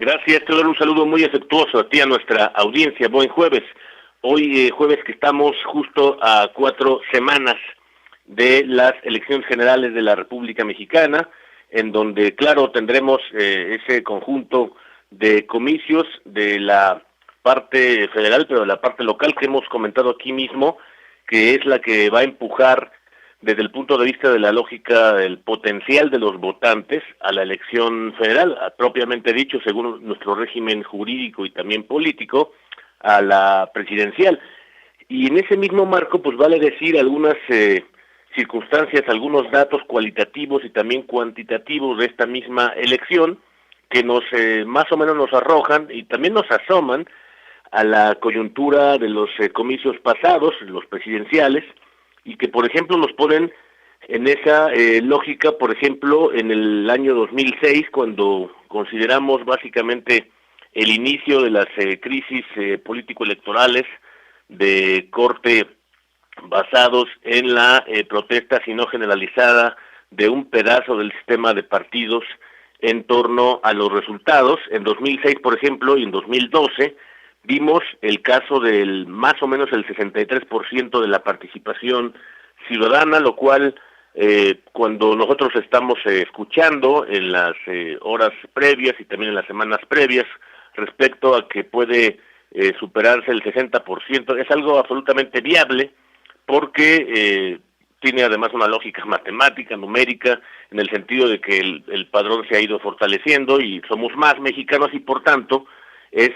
Gracias, te doy un saludo muy afectuoso a ti, a nuestra audiencia. Buen jueves. Hoy jueves que estamos justo a 4 semanas de las elecciones generales de la República Mexicana, en donde, claro, tendremos ese conjunto de comicios de la parte federal, pero de la parte local que hemos comentado aquí mismo, que es la que va a empujar desde el punto de vista de la lógica del potencial de los votantes a la elección federal, propiamente dicho, según nuestro régimen jurídico y también político, a la presidencial. Y en ese mismo marco, pues vale decir algunas circunstancias, algunos datos cualitativos y también cuantitativos de esta misma elección, que nos más o menos nos arrojan y también nos asoman a la coyuntura de los comicios pasados, los presidenciales, y que, por ejemplo, nos ponen en esa lógica, por ejemplo, en el año 2006, cuando consideramos básicamente el inicio de las crisis político-electorales de corte basados en la protesta, si no generalizada, de un pedazo del sistema de partidos en torno a los resultados. En 2006, por ejemplo, y en 2012, vimos el caso del más o menos el 63% de la participación ciudadana, lo cual cuando nosotros estamos escuchando en las horas previas y también en las semanas previas respecto a que puede superarse el 60%, es algo absolutamente viable porque tiene además una lógica matemática, numérica, en el sentido de que el padrón se ha ido fortaleciendo y somos más mexicanos y por tanto es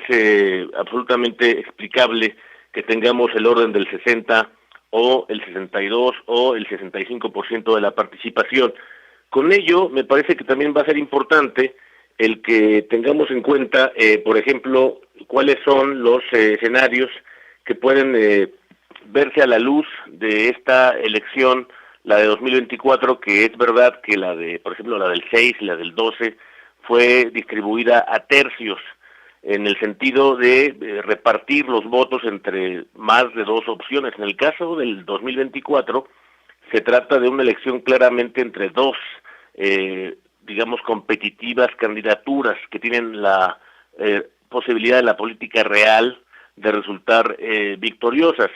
absolutamente explicable que tengamos el orden del 60 o el 62 o el 65% de la participación. Con ello, me parece que también va a ser importante el que tengamos en cuenta, por ejemplo, cuáles son los escenarios que pueden verse a la luz de esta elección, la de 2024, que es verdad que la de, por ejemplo, la del 6 y la del 12 fue distribuida a tercios, en el sentido de repartir los votos entre más de dos opciones. En el caso del 2024, se trata de una elección claramente entre dos, digamos, competitivas candidaturas que tienen la posibilidad de la política real de resultar victoriosas.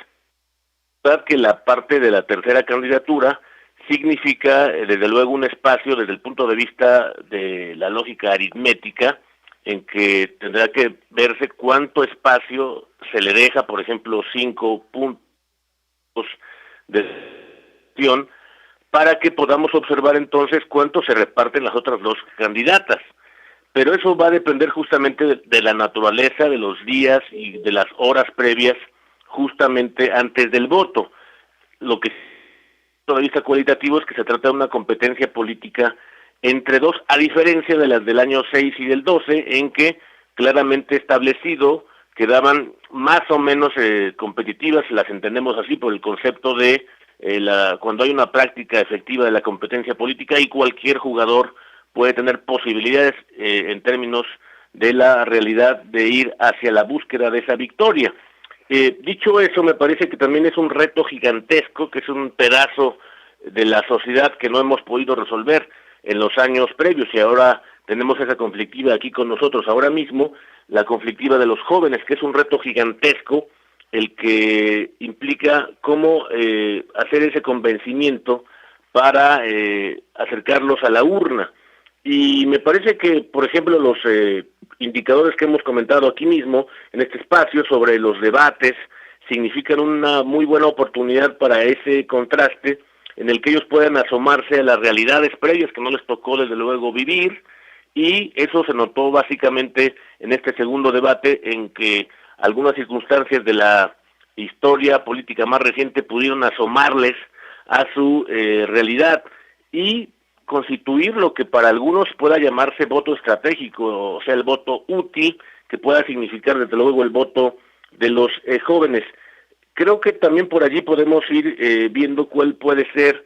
Verdad que la parte de la tercera candidatura significa, desde luego, un espacio desde el punto de vista de la lógica aritmética, en que tendrá que verse cuánto espacio se le deja, por ejemplo, 5 puntos de acción, para que podamos observar entonces cuánto se reparten las otras dos candidatas. Pero eso va a depender justamente de la naturaleza de los días y de las horas previas, justamente antes del voto. Lo que, desde el punto de vista cualitativo, es que se trata de una competencia política entre dos, a diferencia de las del año 6 y del 12, en que claramente establecido quedaban más o menos competitivas, las entendemos así por el concepto de cuando hay una práctica efectiva de la competencia política y cualquier jugador puede tener posibilidades en términos de la realidad de ir hacia la búsqueda de esa victoria. Dicho eso, me parece que también es un reto gigantesco, que es un pedazo de la sociedad que no hemos podido resolver en los años previos y ahora tenemos esa conflictiva aquí con nosotros ahora mismo, la conflictiva de los jóvenes, que es un reto gigantesco, el que implica cómo hacer ese convencimiento para acercarlos a la urna. Y me parece que, por ejemplo, los indicadores que hemos comentado aquí mismo, en este espacio, sobre los debates, significan una muy buena oportunidad para ese contraste, en el que ellos puedan asomarse a las realidades previas que no les tocó desde luego vivir, y eso se notó básicamente en este segundo debate, en que algunas circunstancias de la historia política más reciente pudieron asomarles a su realidad y constituir lo que para algunos pueda llamarse voto estratégico, o sea, el voto útil, que pueda significar desde luego el voto de los jóvenes. Creo que también por allí podemos ir viendo cuál puede ser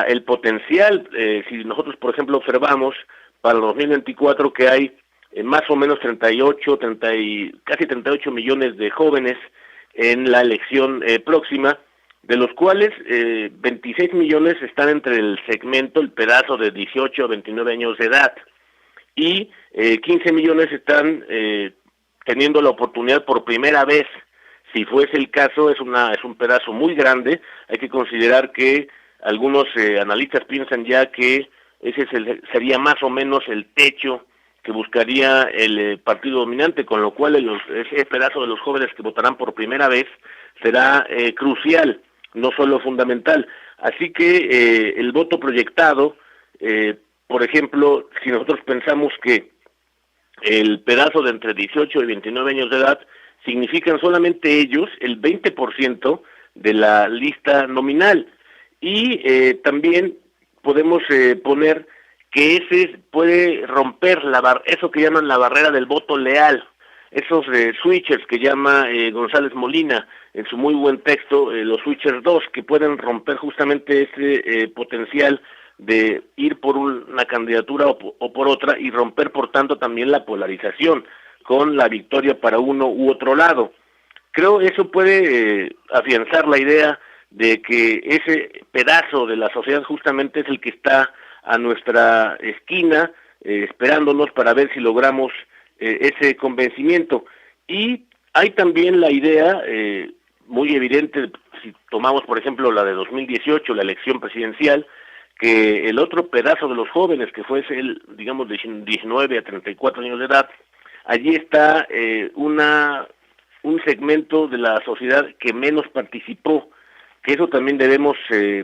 el potencial, si nosotros, por ejemplo, observamos para el 2024 que hay más o menos casi 38 millones de jóvenes en la elección próxima, de los cuales 26 millones están entre el segmento, el pedazo de 18 a 29 años de edad, y 15 millones están teniendo la oportunidad por primera vez. Si fuese el caso, es un pedazo muy grande. Hay que considerar que algunos analistas piensan ya que ese sería más o menos el techo que buscaría el partido dominante, con lo cual ese pedazo de los jóvenes que votarán por primera vez será crucial, no solo fundamental. Así que el voto proyectado, por ejemplo, si nosotros pensamos que el pedazo de entre 18 y 29 años de edad significan solamente ellos el 20% de la lista nominal, y también podemos poner que ese puede romper eso que llaman la barrera del voto leal, esos switchers que llama González Molina en su muy buen texto, los switchers 2, que pueden romper justamente ese potencial de ir por una candidatura o por otra, y romper por tanto también la polarización con la victoria para uno u otro lado. Creo eso puede afianzar la idea de que ese pedazo de la sociedad justamente es el que está a nuestra esquina, esperándonos para ver si logramos ese convencimiento. Y hay también la idea muy evidente, si tomamos por ejemplo la de 2018, la elección presidencial, que el otro pedazo de los jóvenes, que fue digamos, de 19 a 34 años de edad, allí está un segmento de la sociedad que menos participó, que eso también debemos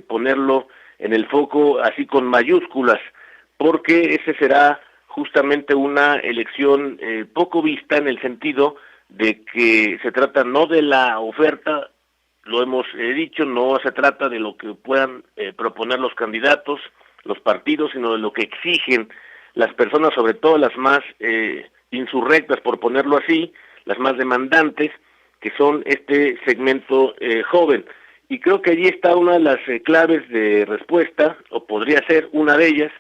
ponerlo en el foco así con mayúsculas, porque ese será justamente una elección poco vista, en el sentido de que se trata no de la oferta, lo hemos dicho, no se trata de lo que puedan proponer los candidatos, los partidos, sino de lo que exigen las personas, sobre todo las más insurrectas, por ponerlo así, las más demandantes, que son este segmento joven. Y creo que allí está una de las claves de respuesta, o podría ser una de ellas,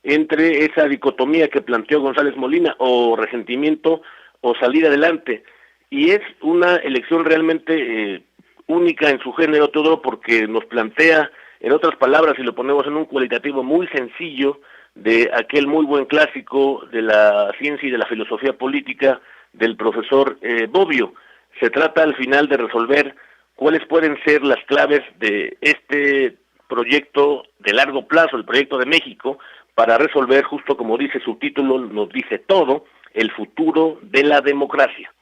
entre esa dicotomía que planteó González Molina, o resentimiento o salir adelante. Y es una elección realmente única en su género, todo porque nos plantea, en otras palabras, si lo ponemos en un cualitativo muy sencillo, de aquel muy buen clásico de la ciencia y de la filosofía política del profesor Bobbio. Se trata al final de resolver cuáles pueden ser las claves de este proyecto de largo plazo, el proyecto de México, para resolver, justo como dice su título, nos dice todo, el futuro de la democracia.